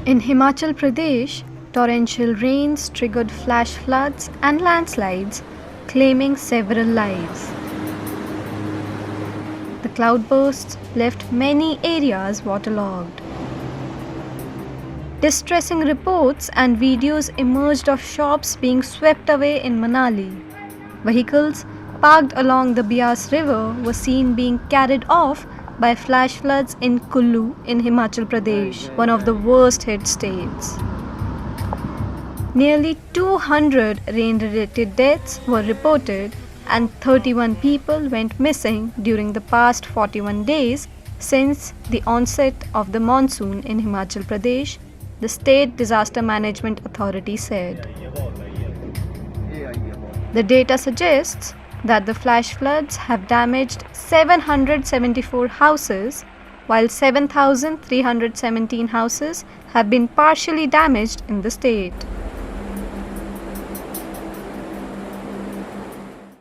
In Himachal Pradesh, torrential rains triggered flash floods and landslides, claiming several lives. The cloudbursts left many areas waterlogged. Distressing reports and videos emerged of shops being swept away in Manali. Vehicles parked along the Bias River were seen being carried off by flash floods in Kullu in Himachal Pradesh, one of the worst hit states. Nearly 200 rain-related deaths were reported and 31 people went missing during the past 41 days since the onset of the monsoon in Himachal Pradesh, the State Disaster Management Authority said. The data suggests that the flash floods have damaged 774 houses, while 7,317 houses have been partially damaged in the state.